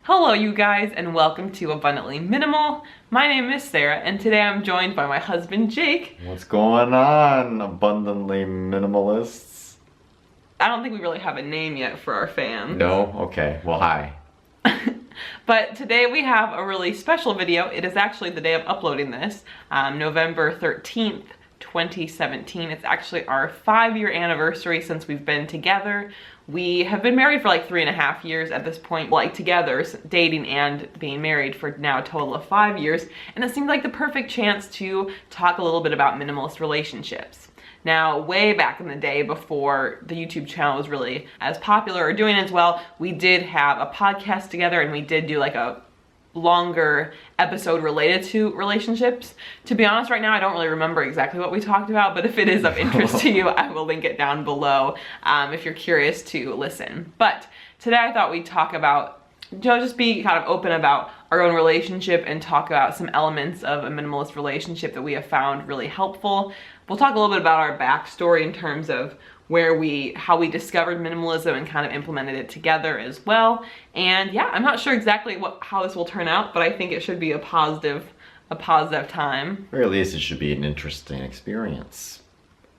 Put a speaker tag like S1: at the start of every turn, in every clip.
S1: Hello you guys and welcome to Abundantly Minimal. My name is Sarah and today I'm joined by my husband Jake.
S2: What's going on, Abundantly Minimalists?
S1: I don't think we really have a name yet for our fans.
S2: No? Okay, well hi.
S1: But today we have a really special video. It is actually the day of uploading this, November 13th, 2017. It's actually our 5-year anniversary since we've been together. We have been married for like 3.5 years at this point, like together, dating and being married for now a total of 5 years. And it seemed like the perfect chance to talk a little bit about minimalist relationships. Now, way back in the day before the YouTube channel was really as popular or doing as well, we did have a podcast together and we did do like a longer episode related to relationships. To be honest, right now I don't really remember exactly what we talked about, but if it is of interest to you, I will link it down below if you're curious to listen. But today I thought we'd talk about, just be kind of open about our own relationship and talk about some elements of a minimalist relationship that we have found really helpful. We'll talk a little bit about our backstory in terms of how we discovered minimalism and kind of implemented it together as well. And yeah, I'm not sure exactly how this will turn out, but I think it should be a positive time.
S2: Or at least it should be an interesting experience.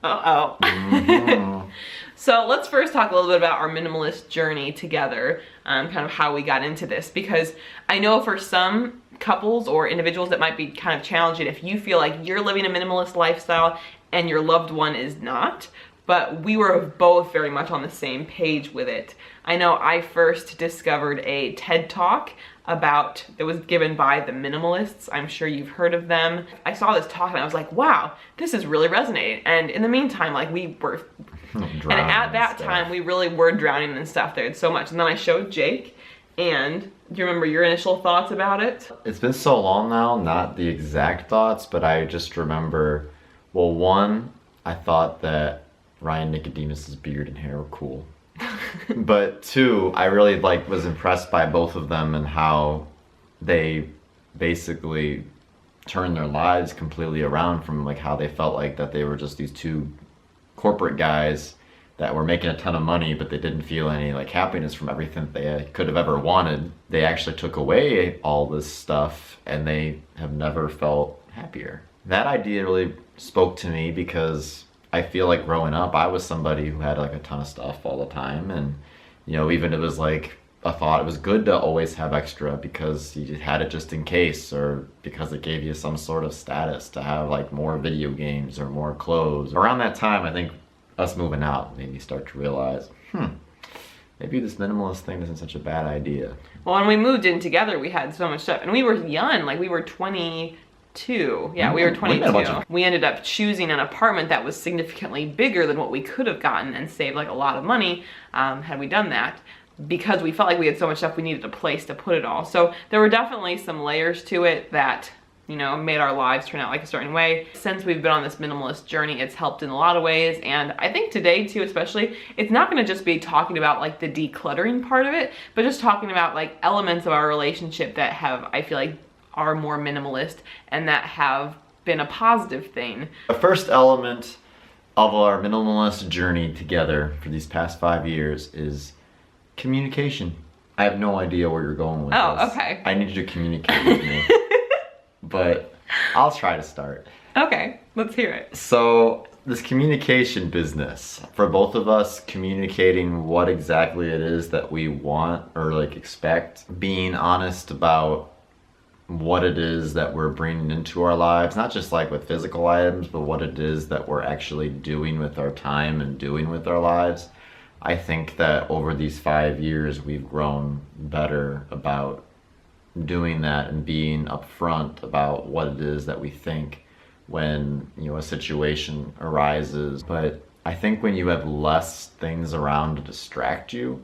S1: Uh-oh. Mm-hmm. So let's first talk a little bit about our minimalist journey together, kind of how we got into this, because I know for some couples or individuals that might be kind of challenging if you feel like you're living a minimalist lifestyle and your loved one is not. But we were both very much on the same page with it. I know I first discovered a TED Talk that was given by the Minimalists. I'm sure you've heard of them. I saw this talk and I was like, wow, this is really resonating. And in the meantime, like we were, and at that time we really were drowning in stuff. There had so much. And then I showed Jake, and do you remember your initial thoughts about it?
S2: It's been so long now, not the exact thoughts, but I just remember, well, one, I thought that Ryan Nicodemus's beard and hair were cool. But two, I really was impressed by both of them and how they basically turned their lives completely around from how they felt like that they were just these two corporate guys that were making a ton of money, but they didn't feel any happiness from everything that they could have ever wanted. They actually took away all this stuff and they have never felt happier. That idea really spoke to me because I feel like growing up, I was somebody who had a ton of stuff all the time. And, even it was a thought, it was good to always have extra because you had it just in case, or because it gave you some sort of status to have more video games or more clothes. Around that time, I think us moving out made me start to realize, maybe this minimalist thing isn't such a bad idea.
S1: Well, when we moved in together, we had so much stuff and we were young, we were 22. Yeah, we were 22. We ended up choosing an apartment that was significantly bigger than what we could have gotten and saved a lot of money had we done that, because we felt like we had so much stuff we needed a place to put it all. So there were definitely some layers to it that made our lives turn out a certain way. Since we've been on this minimalist journey, it's helped in a lot of ways. And I think today too, especially, it's not gonna just be talking about the decluttering part of it, but just talking about elements of our relationship that I feel like are more minimalist and that have been a positive thing.
S2: The first element of our minimalist journey together for these past 5 years is communication. I have no idea where you're going with this.
S1: Oh, okay.
S2: I need you to communicate with me. But I'll try to start.
S1: Okay, let's hear it.
S2: So this communication business, for both of us, communicating what exactly it is that we want or expect, being honest about what it is that we're bringing into our lives, not just with physical items, but what it is that we're actually doing with our time and doing with our lives. I think that over these 5 years, we've grown better about doing that and being upfront about what it is that we think when a situation arises. But I think when you have less things around to distract you,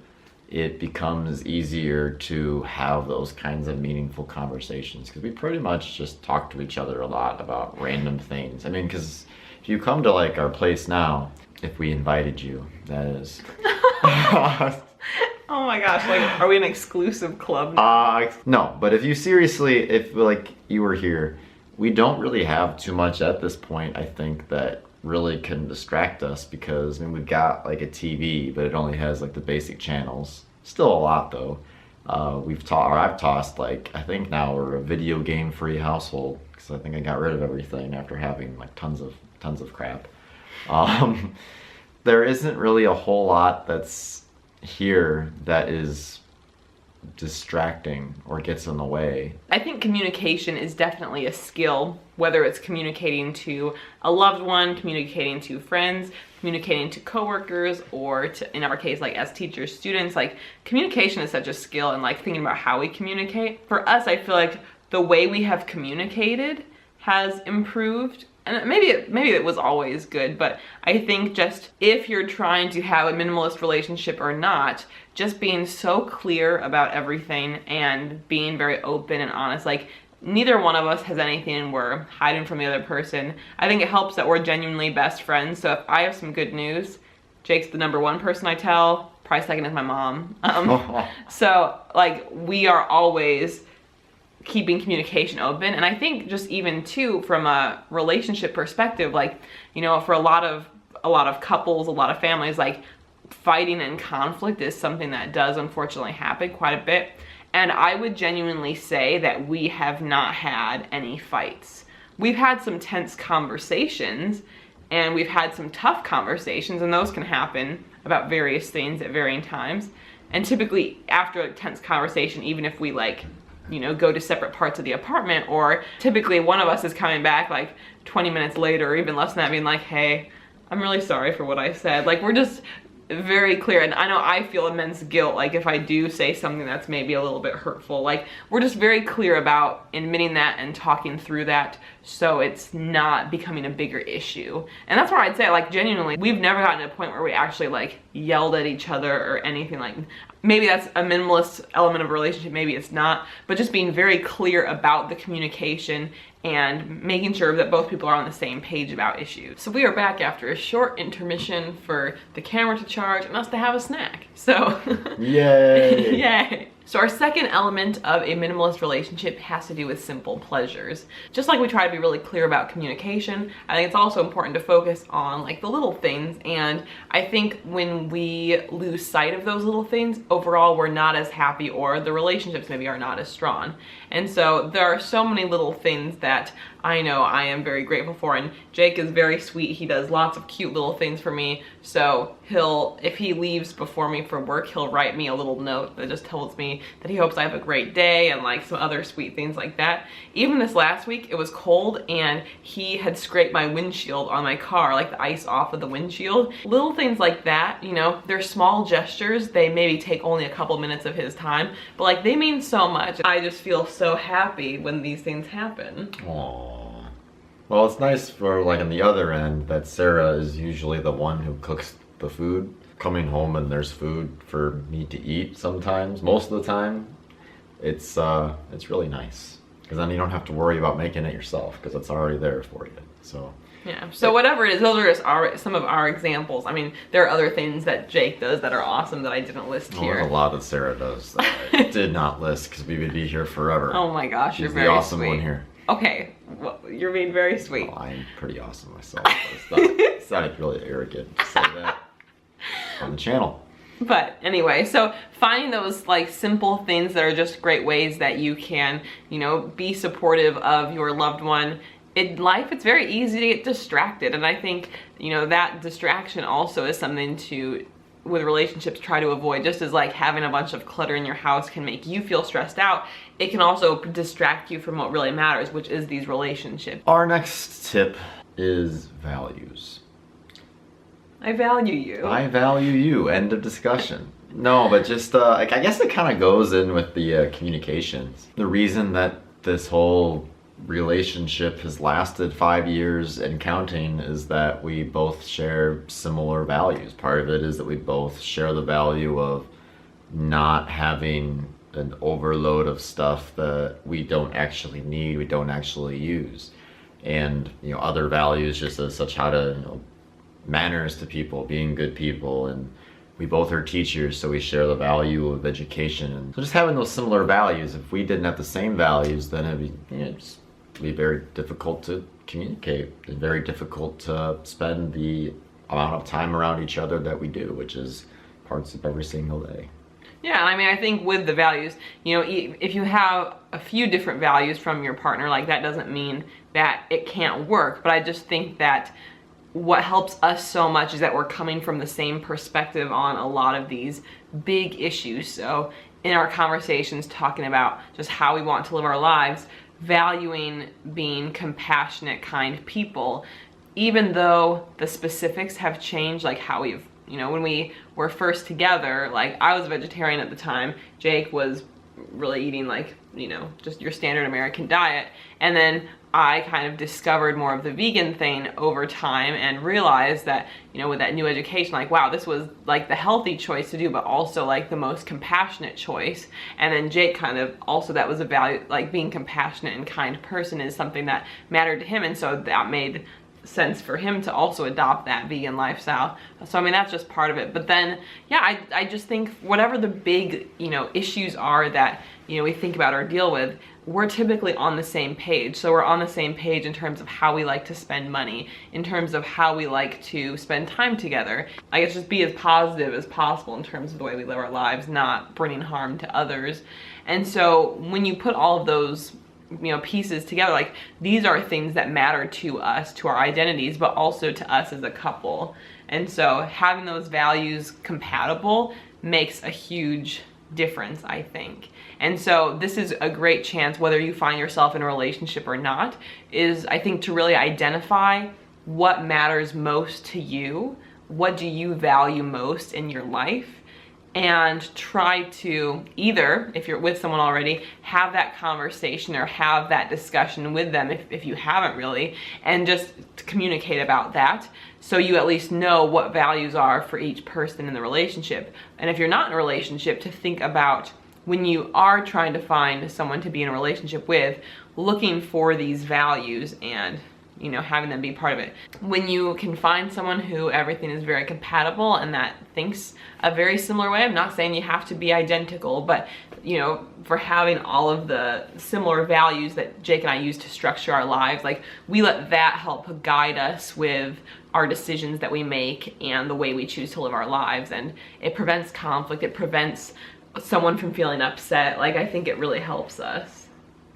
S2: it becomes easier to have those kinds of meaningful conversations, because we pretty much just talk to each other a lot about random things. I mean, because if you come to our place now, if we invited you, that is.
S1: Oh my gosh, are we an exclusive club now?
S2: No, but if you were here, we don't really have too much at this point, I think, that really can distract us, because we've got a TV, but it only has the basic channels. Still a lot though. I've tossed, like, I think now we're a video game free household because I think I got rid of everything after having like tons of crap. Um, there isn't really a whole lot that's here that is distracting or gets in the way.
S1: I think communication is definitely a skill, whether it's communicating to a loved one, communicating to friends, communicating to coworkers, or to, in our case, like as teachers, students. Like, communication is such a skill, and like thinking about how we communicate. For us, I feel like the way we have communicated has improved. And maybe it was always good, but I think just if you're trying to have a minimalist relationship or not, just being so clear about everything and being very open and honest. Like, neither one of us has anything we're hiding from the other person. I think it helps that we're genuinely best friends. So if I have some good news, Jake's the number one person I tell. Probably second is my mom. So like, we are always keeping communication open. And I think just even too, from a relationship perspective, like, you know, for a lot of couples, a lot of families, like, fighting and conflict is something that does unfortunately happen quite a bit. And I would genuinely say that we have not had any fights. We've had some tense conversations, and we've had some tough conversations, and those can happen about various things at varying times. And typically after a tense conversation, even if we, like, you know, go to separate parts of the apartment, or typically one of us is coming back like 20 minutes later or even less than that, being like, hey, I'm really sorry for what I said. Like, we're just very clear. And I know I feel immense guilt, like, if I do say something that's maybe a little bit hurtful. Like, we're just very clear about admitting that and talking through that, so it's not becoming a bigger issue. And that's where I'd say, like, genuinely, we've never gotten to a point where we actually, like, yelled at each other or anything. Like, maybe that's a minimalist element of a relationship, maybe it's not, but just being very clear about the communication and making sure that both people are on the same page about issues. So we are back after a short intermission for the camera to charge and us to have a snack. So
S2: Yay!
S1: Yay! So our second element of a minimalist relationship has to do with simple pleasures. Just like we try to be really clear about communication, I think it's also important to focus on, like, the little things. And I think when we lose sight of those little things, overall we're not as happy, or the relationships maybe are not as strong. And so there are so many little things that I know I am very grateful for, and Jake is very sweet. He does lots of cute little things for me. So if he leaves before me for work, he'll write me a little note that just tells me that he hopes I have a great day, and like some other sweet things like that. Even this last week, it was cold, and he had scraped my windshield on my car, like the ice off of the windshield. Little things like that, you know, they're small gestures. They maybe take only a couple minutes of his time, but like, they mean so much. I just feel so happy when these things happen.
S2: Aww. Well, it's nice for, like, on the other end, that Sarah is usually the one who cooks the food. Coming home and there's food for me to eat sometimes, most of the time, it's really nice. Because then you don't have to worry about making it yourself, because it's already there for you, so.
S1: Yeah, so whatever it is, those are just some of our examples. I mean, there are other things that Jake does that are awesome that I didn't list here.
S2: There's a lot that Sarah does that I did not list, because we would be here forever.
S1: Oh my gosh, you're very
S2: the awesome
S1: sweet.
S2: one here.
S1: Okay, well, you're being very sweet.
S2: Well, I'm pretty awesome myself, but it's not really arrogant to say that on the channel.
S1: But anyway, so finding those, like, simple things that are just great ways that you can, you know, be supportive of your loved one. In life, it's very easy to get distracted, and I think, you know, that distraction also is something to, with relationships, try to avoid. Just as, like, having a bunch of clutter in your house can make you feel stressed out, it can also distract you from what really matters, which is these relationships.
S2: Our next tip is values.
S1: I value you.
S2: I value you. End of discussion. No, but just, I guess it kind of goes in with the communications. The reason that this whole relationship has lasted 5 years and counting is that we both share similar values. Part of it is that we both share the value of not having an overload of stuff that we don't actually need, we don't actually use. And, you know, other values just as such, how to, you know, manners to people, being good people, and we both are teachers, so we share the value of education. And so just having those similar values, if we didn't have the same values, then it'd be, you know, just be very difficult to communicate and very difficult to spend the amount of time around each other that we do, which is parts of every single day.
S1: Yeah, and I mean, I think with the values, you know, if you have a few different values from your partner, like that doesn't mean that it can't work. But I just think that what helps us so much is that we're coming from the same perspective on a lot of these big issues. So in our conversations, talking about just how we want to live our lives, valuing being compassionate, kind people, even though the specifics have changed, like how we've, you know, when we were first together, like I was a vegetarian at the time, Jake was really eating like, you know, just your standard American diet. And then I kind of discovered more of the vegan thing over time and realized that, you know, with that new education, like, wow, this was like the healthy choice to do, but also like the most compassionate choice. And then Jake kind of also, that was a value, like being compassionate and kind person is something that mattered to him. And so that made sense for him to also adopt that vegan lifestyle. So I mean, that's just part of it. But then, yeah, I just think whatever the big, you know, issues are that, you know, we think about or deal with, we're typically on the same page. So we're on the same page in terms of how we like to spend money, in terms of how we like to spend time together. I guess just be as positive as possible in terms of the way we live our lives, not bringing harm to others. And so when you put all of those, you know, pieces together, like these are things that matter to us, to our identities, but also to us as a couple. And so having those values compatible makes a huge difference, I think. And so this is a great chance, whether you find yourself in a relationship or not, is I think to really identify what matters most to you, what do you value most in your life, and try to either, if you're with someone already, have that conversation or have that discussion with them if you haven't really, and just communicate about that so you at least know what values are for each person in the relationship. And if you're not in a relationship, to think about when you are trying to find someone to be in a relationship with, looking for these values and, you know, having them be part of it. When you can find someone who everything is very compatible and that thinks a very similar way, I'm not saying you have to be identical, but, you know, for having all of the similar values that Jake and I use to structure our lives, like we let that help guide us with our decisions that we make and the way we choose to live our lives. And it prevents conflict, it prevents someone from feeling upset. Like I think it really helps us.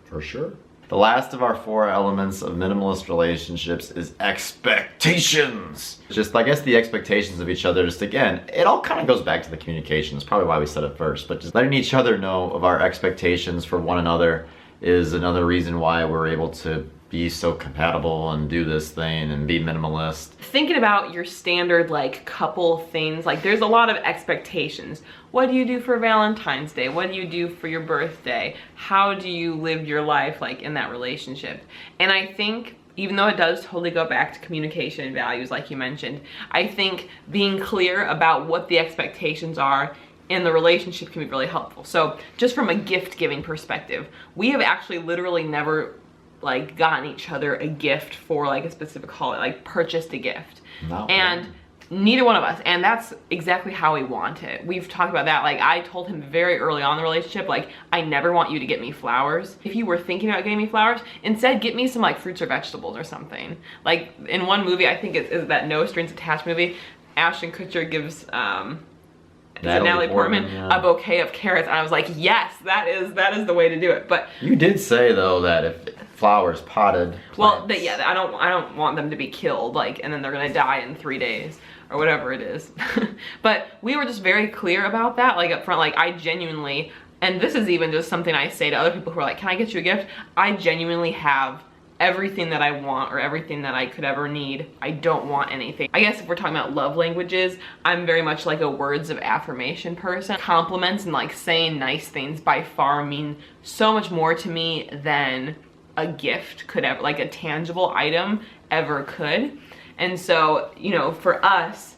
S2: For sure. The last of our 4 elements of minimalist relationships is expectations. Just, I guess, the expectations of each other. Just again, it all kind of goes back to the communication. It's probably why we said it first, but just letting each other know of our expectations for one another is another reason why we're able to be so compatible and do this thing and be minimalist.
S1: Thinking about your standard like couple things, like there's a lot of expectations. What do you do for Valentine's Day? What do you do for your birthday? How do you live your life like in that relationship? And I think even though it does totally go back to communication and values like you mentioned, I think being clear about what the expectations are in the relationship can be really helpful. So just from a gift giving perspective, we have actually literally never like gotten each other a gift for like a specific holiday, like purchased a gift.
S2: No.
S1: And neither one of us, and that's exactly how we want it. We've talked about that. Like I told him very early on in the relationship, like I never want you to get me flowers. If you were thinking about getting me flowers, instead get me some like fruits or vegetables or something. Like in one movie, I think it's that No Strings Attached movie, Ashton Kutcher gives Natalie Portman a bouquet of carrots, and I was like, yes, that is the way to do it. But
S2: you did say though that if flowers potted plants.
S1: Well, yeah, I don't want them to be killed, like, and then they're gonna die in 3 days or whatever it is. But we were just very clear about that, like up front. Like I genuinely, and this is even just something I say to other people who are like, can I get you a gift? I genuinely have everything that I want or everything that I could ever need. I don't want anything. I guess if we're talking about love languages, I'm very much like a words of affirmation person. Compliments and like saying nice things by far mean so much more to me than a gift could ever, like a tangible item ever could. And so, you know, for us,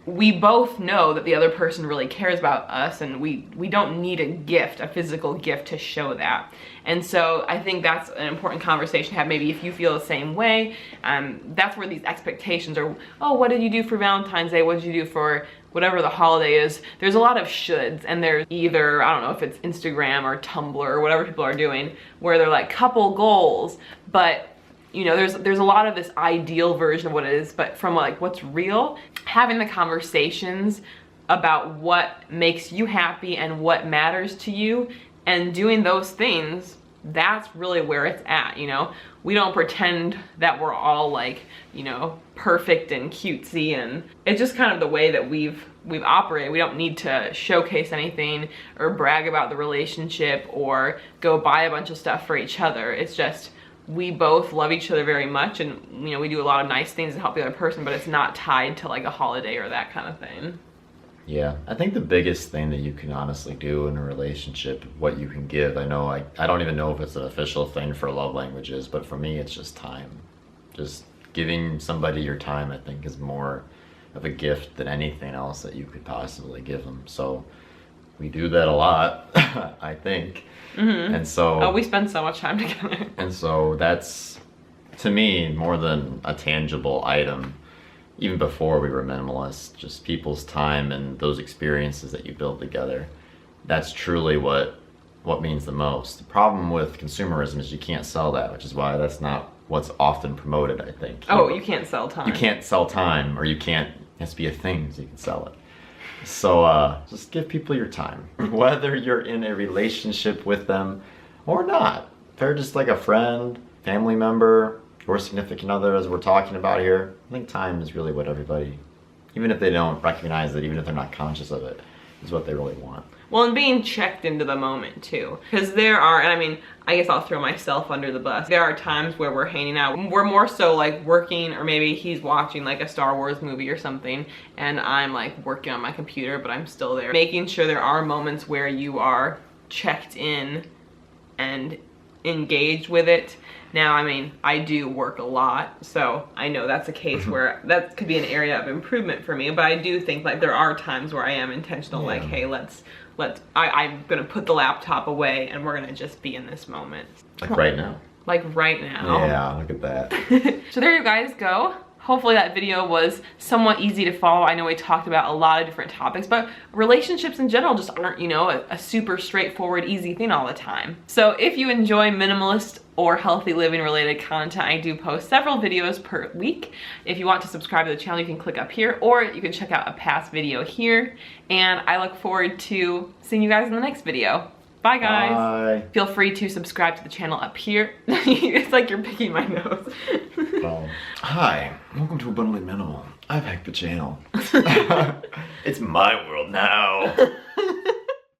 S1: we both know that the other person really cares about us, and we don't need a gift, a physical gift, to show that. And so I think that's an important conversation to have. Maybe if you feel the same way, that's where these expectations are. Oh, what did you do for Valentine's Day? What did you do for whatever the holiday is? There's a lot of shoulds, and there's either, I don't know if it's Instagram or Tumblr or whatever people are doing, where they're like couple goals, but you know, there's a lot of this ideal version of what it is, but from like what's real, having the conversations about what makes you happy and what matters to you, and doing those things, that's really where it's at, you know? We don't pretend that we're all like, you know, perfect and cutesy, and it's just kind of the way that we've operated. We don't need to showcase anything or brag about the relationship or go buy a bunch of stuff for each other. It's just, we both love each other very much, and you know, we do a lot of nice things to help the other person, but it's not tied to like a holiday or that kind of thing.
S2: Yeah, I think the biggest thing that you can honestly do in a relationship, what you can give, I know I don't even know if it's an official thing for love languages, but for me it's just time. Just giving somebody your time, I think, is more of a gift than anything else that you could possibly give them. So we do that a lot, I think.
S1: Mm-hmm.
S2: And so...
S1: Oh, we spend so much time together.
S2: And so that's, to me, more than a tangible item. Even before we were minimalist, just people's time and those experiences that you build together. That's truly what means the most. The problem with consumerism is you can't sell that, which is why that's not what's often promoted, I think.
S1: Oh, you can't sell time.
S2: You can't sell time, or you can't, it has to be a thing so you can sell it. So just give people your time. Whether you're in a relationship with them or not. If they're just like a friend, family member, or significant other, as we're talking about here, I think time is really what everybody, even if they don't recognize it, even if they're not conscious of it, is what they really want.
S1: Well, and being checked into the moment too. Because there are, and I mean, I guess I'll throw myself under the bus. There are times where we're hanging out. We're more so like working, or maybe he's watching like a Star Wars movie or something, and I'm like working on my computer, but I'm still there. Making sure there are moments where you are checked in and engaged with it. Now, I mean, I do work a lot, so I know that's a case where that could be an area of improvement for me, but I do think like there are times where I am intentional, like, hey, I'm gonna put the laptop away and we're gonna just be in this moment.
S2: Like right now.
S1: Like right now.
S2: Yeah, look at that.
S1: So there you guys go. Hopefully that video was somewhat easy to follow. I know we talked about a lot of different topics, but relationships in general just aren't, you know, a super straightforward, easy thing all the time. So if you enjoy minimalist or healthy living related content, I do post several videos per week. If you want to subscribe to the channel, you can click up here, or you can check out a past video here. And I look forward to seeing you guys in the next video. Bye guys.
S2: Bye.
S1: Feel free to subscribe to the channel up here. It's like you're picking my nose.
S2: Hi, welcome to Abundantly Minimal. I've hacked the channel. It's my world now.